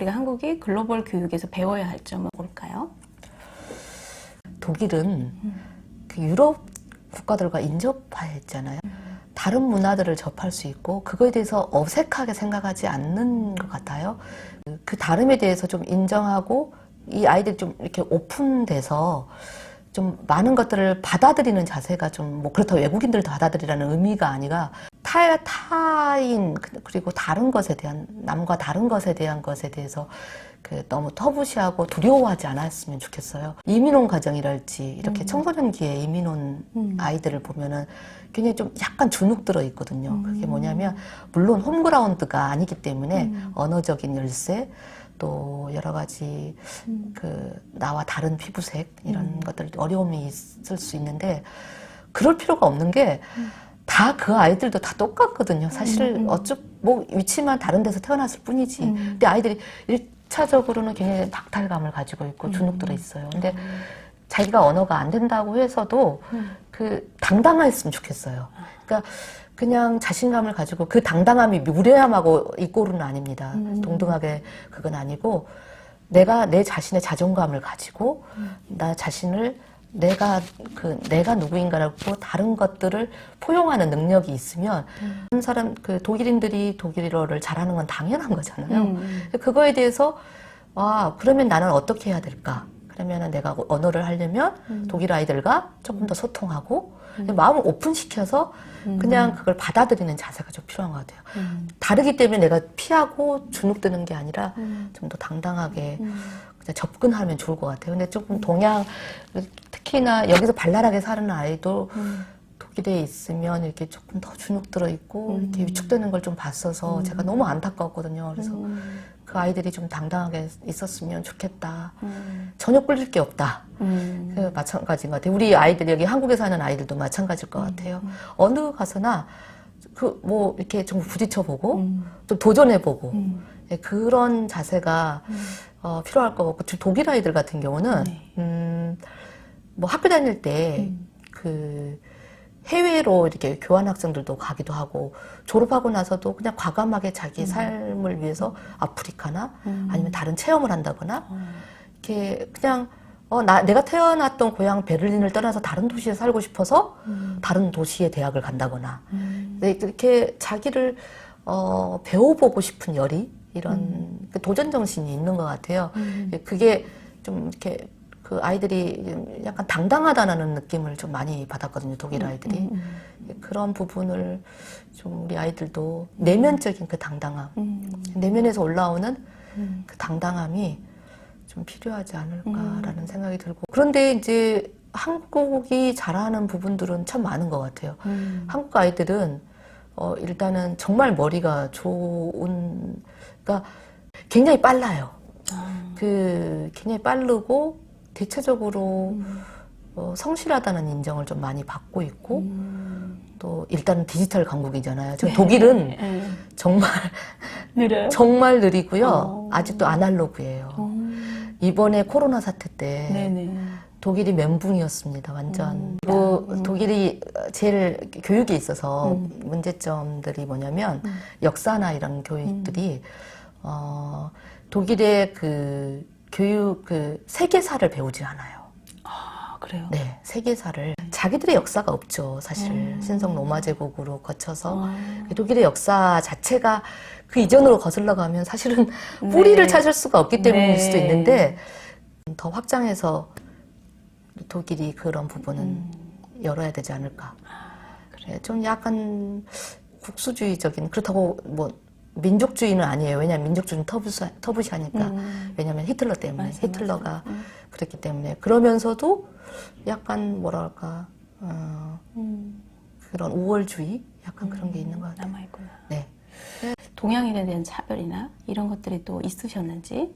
우리가 한국이 글로벌 교육에서 배워야 할 점은 뭘까요? 독일은 그 유럽 국가들과 인접했잖아요. 다른 문화들을 접할 수 있고 그거에 대해서 어색하게 생각하지 않는 것 같아요. 그 다름에 대해서 좀 인정하고 이 아이들이 좀 이렇게 오픈돼서 좀 많은 것들을 받아들이는 자세가 좀 뭐 그렇다고 외국인들도 받아들이라는 의미가 아니라 타인 그리고 다른 것에 대한 남과 다른 것에 대한 것에 대해서 그 너무 터부시하고 두려워하지 않았으면 좋겠어요. 이민온 가정이랄지 이렇게 청소년기에 이민온 아이들을 보면은 굉장히 좀 약간 주눅 들어 있거든요. 그게 뭐냐면 물론 홈그라운드가 아니기 때문에 언어적인 열세 또 여러 가지 그 나와 다른 피부색 이런 것들 어려움이 있을 수 있는데 그럴 필요가 없는 게 다 그 아이들도 다 똑같거든요. 사실 뭐 위치만 다른 데서 태어났을 뿐이지. 근데 아이들이 일차적으로는 굉장히 박탈감을 가지고 있고 주눅 들어 있어요. 근데 자기가 언어가 안 된다고 해서도 그 당당했으면 좋겠어요. 그러니까 그냥 자신감을 가지고 그 당당함이 무례함하고 이꼴은 아닙니다. 동등하게 그건 아니고 내가 내 자신의 자존감을 가지고 나 자신을 내가 누구인가라고 다른 것들을 포용하는 능력이 있으면 한 사람 그 독일인들이 독일어를 잘하는 건 당연한 거잖아요. 그거에 대해서 그러면 나는 어떻게 해야 될까? 그러면은 내가 언어를 하려면 독일 아이들과 조금 더 소통하고 마음을 오픈시켜서 그냥 그걸 받아들이는 자세가 좀 필요한 것 같아요. 다르기 때문에 내가 피하고 주눅드는 게 아니라 좀 더 당당하게 그냥 접근하면 좋을 것 같아요. 근데 조금 동양, 특히나 여기서 발랄하게 사는 아이도 독일에 있으면 이렇게 조금 더 주눅들어 있고 이렇게 위축되는 걸 좀 봤어서 제가 너무 안타까웠거든요. 그래서 그 아이들이 좀 당당하게 있었으면 좋겠다. 전혀 꿀릴 게 없다. 마찬가지인 것 같아요. 우리 아이들, 여기 한국에 사는 아이들도 마찬가지일 것 같아요. 어느 가서나 뭐 이렇게 좀 부딪혀보고 좀 도전해보고 그런 자세가 필요할 것 같고, 독일 아이들 같은 경우는 뭐 학교 다닐 때 해외로 이렇게 교환 학생들도 가기도 하고 졸업하고 나서도 그냥 과감하게 자기 삶을 위해서 아프리카나 아니면 다른 체험을 한다거나 이렇게 그냥 내가 태어났던 고향 베를린을 떠나서 다른 도시에 살고 싶어서 다른 도시의 대학을 간다거나 이렇게 자기를 배워보고 싶은 열이 이런 도전 정신이 있는 것 같아요. 그게 좀 이렇게 그 아이들이 약간 당당하다는 느낌을 좀 많이 받았거든요, 독일 아이들이. 그런 부분을 좀 우리 아이들도 내면적인 그 당당함, 내면에서 올라오는 그 당당함이 좀 필요하지 않을까라는 생각이 들고. 그런데 이제 한국이 잘하는 부분들은 참 많은 것 같아요. 한국 아이들은 일단은 정말 머리가 좋은, 그러니까 굉장히 빨라요. 굉장히 빠르고 대체적으로 성실하다는 인정을 좀 많이 받고 있고 또 일단은 디지털 강국이잖아요. 지금 독일은 정말 느려요? 정말 느리고요. 아직도 아날로그예요. 이번에 코로나 사태 때 독일이 멘붕이었습니다. 완전. 독일이 제일 교육에 있어서 문제점들이 뭐냐면 역사나 이런 교육들이 독일의 교육 세계사를 배우지 않아요. 그래요? 네, 세계사를. 자기들의 역사가 없죠, 사실. 신성 로마 제국으로 거쳐서 독일의 역사 자체가 그 이전으로 거슬러 가면 사실은 뿌리를 찾을 수가 없기 때문일 수도 있는데 더 확장해서 독일이 그런 부분은 열어야 되지 않을까. 그래, 좀 약간 국수주의적인, 그렇다고 뭐 민족주의는 아니에요. 왜냐하면 민족주의는 터부시하니까. 왜냐하면 히틀러 때문에. 히틀러가 그랬기 때문에. 그러면서도 약간 뭐랄까 그런 우월주의? 약간 그런 게 있는 것 같아요. 남아있구나. 네. 동양인에 대한 차별이나 이런 것들이 또 있으셨는지?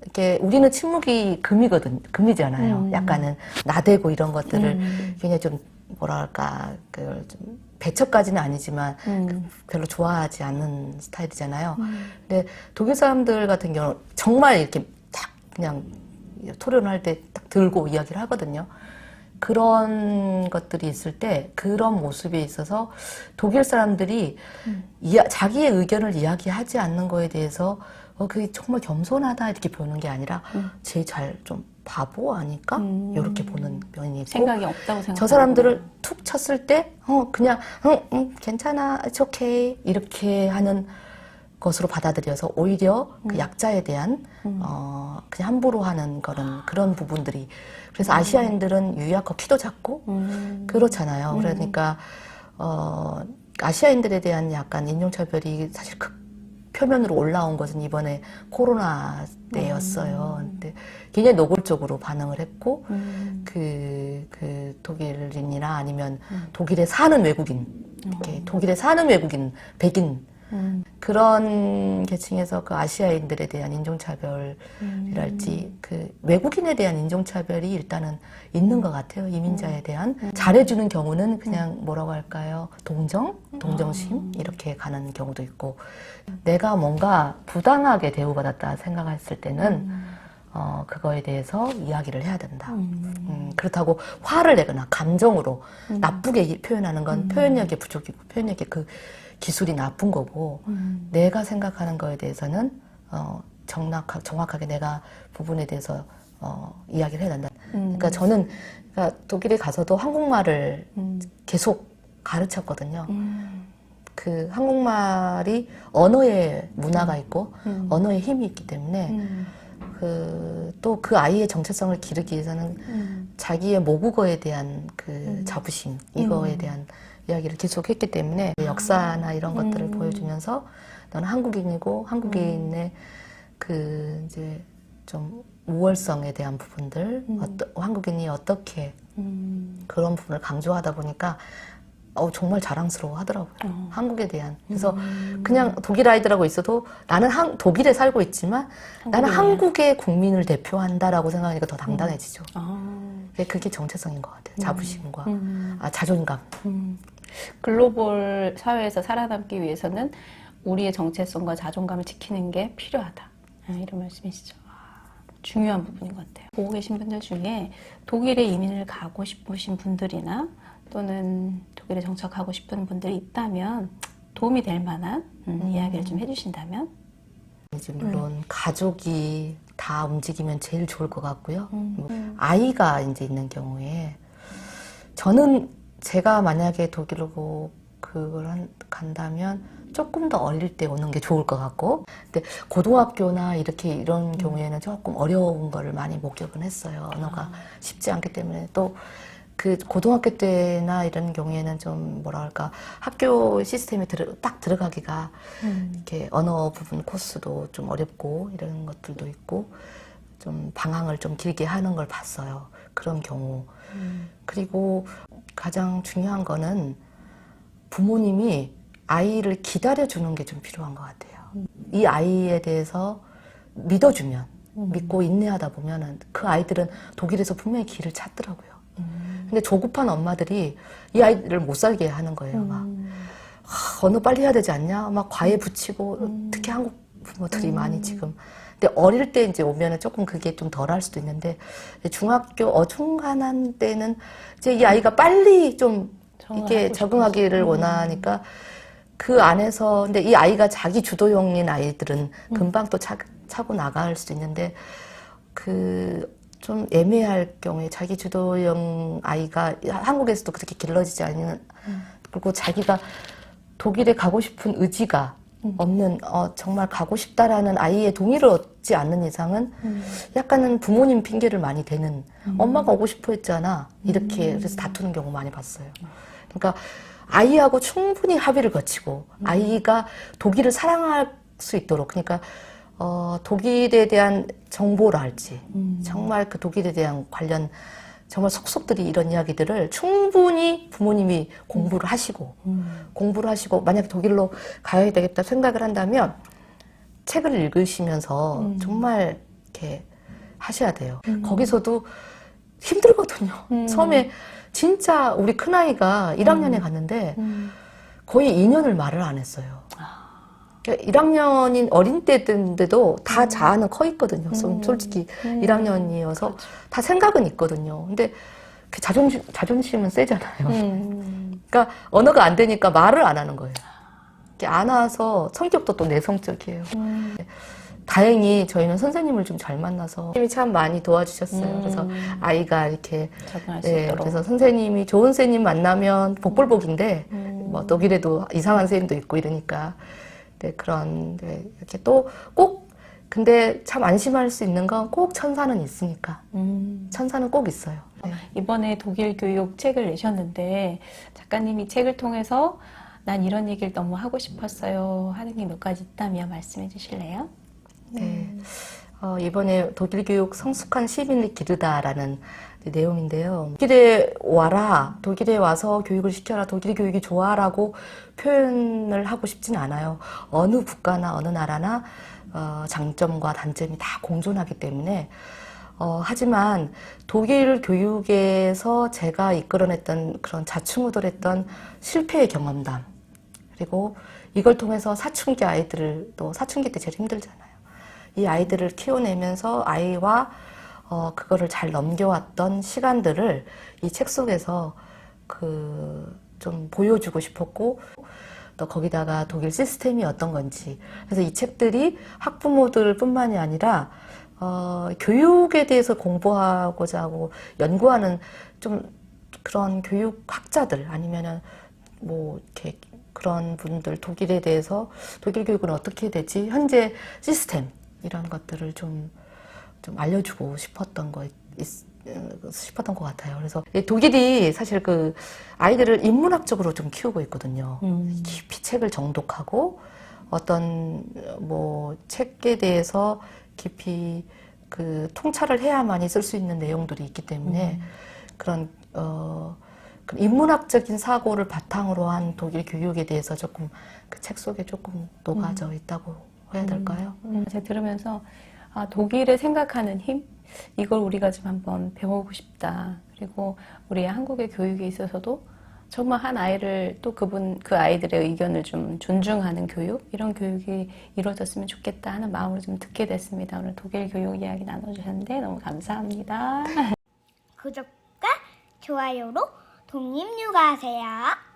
이렇게 우리는 침묵이 금이잖아요. 약간은 나대고 이런 것들을 굉장히 좀 뭐랄까 좀 배척까지는 아니지만 별로 좋아하지 않는 스타일이잖아요. 근데 독일 사람들 같은 경우는 정말 이렇게 딱 그냥 토론을 할 때 딱 들고 이야기를 하거든요. 그런 것들이 있을 때 그런 모습에 있어서 독일 사람들이 자기의 의견을 이야기하지 않는 거에 대해서 그게 정말 겸손하다 이렇게 보는 게 아니라 제일 잘 좀 바보 아닐까? 이렇게 보는 면이 있고 생각이 없다고 생각. 저 사람들을 툭 쳤을 때 그냥 괜찮아, it's okay 이렇게 하는 것으로 받아들여서 오히려 그 약자에 대한 그냥 함부로 하는 그런 부분들이 그래서 아시아인들은 유약하고 키도 작고 그렇잖아요. 그러니까 아시아인들에 대한 약간 인종차별이 사실 표면으로 올라온 것은 이번에 코로나 때였어요. 근데 굉장히 노골적으로 반응을 했고, 그 독일인이나 아니면 독일에 사는 외국인, 이렇게 독일에 사는 외국인, 백인, 그런 계층에서 그 아시아인들에 대한 인종차별이랄지, 그 외국인에 대한 인종차별이 일단은 있는 것 같아요. 이민자에 대한. 잘해주는 경우는 그냥 뭐라고 할까요? 동정심? 이렇게 가는 경우도 있고, 내가 뭔가 부당하게 대우받았다 생각했을 때는, 그거에 대해서 이야기를 해야 된다. 그렇다고 화를 내거나 감정으로 나쁘게 표현하는 건 표현력의 부족이고, 표현력의 그 기술이 나쁜 거고, 내가 생각하는 거에 대해서는, 정확하게 내가 부분에 대해서, 이야기를 해야 된다. 그러니까 저는, 그러니까 독일에 가서도 한국말을 계속 가르쳤거든요. 그 한국말이 언어의 문화가 있고, 언어의 힘이 있기 때문에, 또 그 아이의 정체성을 기르기 위해서는 자기의 모국어에 대한 그 자부심, 이거에 대한 이야기를 계속 했기 때문에 역사나 이런 것들을 보여주면서 너는 한국인이고 한국인의 그 이제 좀 우월성에 대한 부분들, 한국인이 어떻게 그런 부분을 강조하다 보니까 정말 자랑스러워 하더라고요. 한국에 대한. 그래서 그냥 독일 아이들하고 있어도 나는 독일에 살고 있지만 나는 한국의 국민을 대표한다라고 생각하니까 더 당당해지죠. 그게 정체성인 것 같아요. 자부심과 자존감. 글로벌 사회에서 살아남기 위해서는 우리의 정체성과 자존감을 지키는 게 필요하다. 이런 말씀이시죠. 중요한 부분인 것 같아요. 보고 계신 분들 중에 독일에 이민을 가고 싶으신 분들이나 또는 독일에 정착하고 싶은 분들이 있다면 도움이 될 만한 이야기를 좀 해주신다면? 이제 물론 가족이 다 움직이면 제일 좋을 것 같고요. 아이가 이제 있는 경우에 저는 제가 만약에 독일로 간다면 조금 더 어릴 때 오는 게 좋을 것 같고, 근데 고등학교나 이런 경우에는 조금 어려운 거를 많이 목격은 했어요. 언어가 쉽지 않기 때문에 또 그 고등학교 때나 이런 경우에는 좀 뭐랄까 학교 시스템에 딱 들어가기가 이렇게 언어 부분 코스도 좀 어렵고 이런 것들도 있고 좀 방황을 좀 길게 하는 걸 봤어요. 그런 경우. 그리고 가장 중요한 거는 부모님이 아이를 기다려주는 게 좀 필요한 것 같아요. 이 아이에 대해서 믿어주면, 믿고 인내하다 보면은 그 아이들은 독일에서 분명히 길을 찾더라고요. 근데 조급한 엄마들이 이 아이들을 못 살게 하는 거예요. 막 언어 빨리 해야 되지 않냐? 막 과외 붙이고 특히 한국 부모들이 많이 지금. 근데 어릴 때 이제 오면은 조금 그게 좀 덜할 수도 있는데 중학교 어중간한 때는 이제 이 아이가 빨리 좀 이게 적응하기를 원하니까 그 안에서 근데 이 아이가 자기 주도형인 아이들은 금방 또 차고 나갈 수도 있는데 좀 애매할 경우에 자기 주도형 아이가 한국에서도 그렇게 길러지지 않는 그리고 자기가 독일에 가고 싶은 의지가 없는 정말 가고 싶다라는 아이의 동의를 얻지 않는 이상은 약간은 부모님 핑계를 많이 대는 엄마가 오고 싶어 했잖아 이렇게 그래서 다투는 경우 많이 봤어요. 그러니까 아이하고 충분히 합의를 거치고 아이가 독일을 사랑할 수 있도록 그러니까 독일에 대한 정보랄지 정말 그 독일에 대한 관련 정말 속속들이 이런 이야기들을 충분히 부모님이 공부를 하시고 만약에 독일로 가야 되겠다 생각을 한다면 책을 읽으시면서 정말 이렇게 하셔야 돼요. 거기서도 힘들거든요. 처음에 진짜 우리 큰아이가 1학년에 갔는데 거의 2년을 말을 안 했어요. 1학년인 어린 때인데도 다 자아는 커 있거든요. 솔직히 1학년이어서 그렇죠. 다 생각은 있거든요. 근데 그 자존심은 세잖아요. 그러니까 언어가 안 되니까 말을 안 하는 거예요. 이렇게 안 와서 성격도 또 내성적이에요. 다행히 저희는 선생님을 좀 잘 만나서 선생님이 참 많이 도와주셨어요. 그래서 아이가 이렇게 적응할 수 네, 있도록. 그래서 선생님이 좋은 선생님 만나면 복불복인데 뭐 독일에도 이상한 선생님도 있고 이러니까 네, 그런 네, 이렇게 또 꼭 근데 참 안심할 수 있는 건 꼭 천사는 있으니까 천사는 꼭 있어요. 네. 이번에 독일 교육 책을 내셨는데 작가님이 책을 통해서 난 이런 얘기를 너무 하고 싶었어요 하는 게 몇 가지 있다면 말씀해 주실래요? 네. 이번에 독일 교육 성숙한 시민을 기르다라는 내용인데요. 독일에 와라, 독일에 와서 교육을 시켜라, 독일 교육이 좋아라고 표현을 하고 싶진 않아요. 어느 국가나 어느 나라나 장점과 단점이 다 공존하기 때문에 하지만 독일 교육에서 제가 이끌어냈던 그런 자충우돌했던 실패의 경험담 그리고 이걸 통해서 사춘기 아이들을 또 사춘기 때 제일 힘들잖아요. 이 아이들을 키워내면서 아이와 그거를 잘 넘겨왔던 시간들을 이 책 속에서 좀 보여주고 싶었고 또 거기다가 독일 시스템이 어떤 건지 그래서 이 책들이 학부모들 뿐만이 아니라 교육에 대해서 공부하고자 하고 연구하는 좀 그런 교육학자들 아니면은 뭐 이렇게 그런 분들 독일에 대해서 독일 교육은 어떻게 되지 현재 시스템 이런 것들을 좀 알려주고 싶었던 것 같아요. 그래서 독일이 사실 그 아이들을 인문학적으로 좀 키우고 있거든요. 깊이 책을 정독하고 어떤 뭐 책에 대해서 깊이 그 통찰을 해야만이 쓸 수 있는 내용들이 있기 때문에 그런 인문학적인 사고를 바탕으로 한 독일 교육에 대해서 조금 그 책 속에 조금 녹아져 있다고 해야 될까요? 제가 들으면서 독일의 생각하는 힘 이걸 우리가 좀 한번 배워보고 싶다. 그리고 우리 한국의 교육에 있어서도 정말 한 아이를 또 그 아이들의 의견을 좀 존중하는 교육 이런 교육이 이루어졌으면 좋겠다 하는 마음으로 좀 듣게 됐습니다. 오늘 독일 교육 이야기 나눠주셨는데 너무 감사합니다. 구독과 좋아요로 독립육아하세요.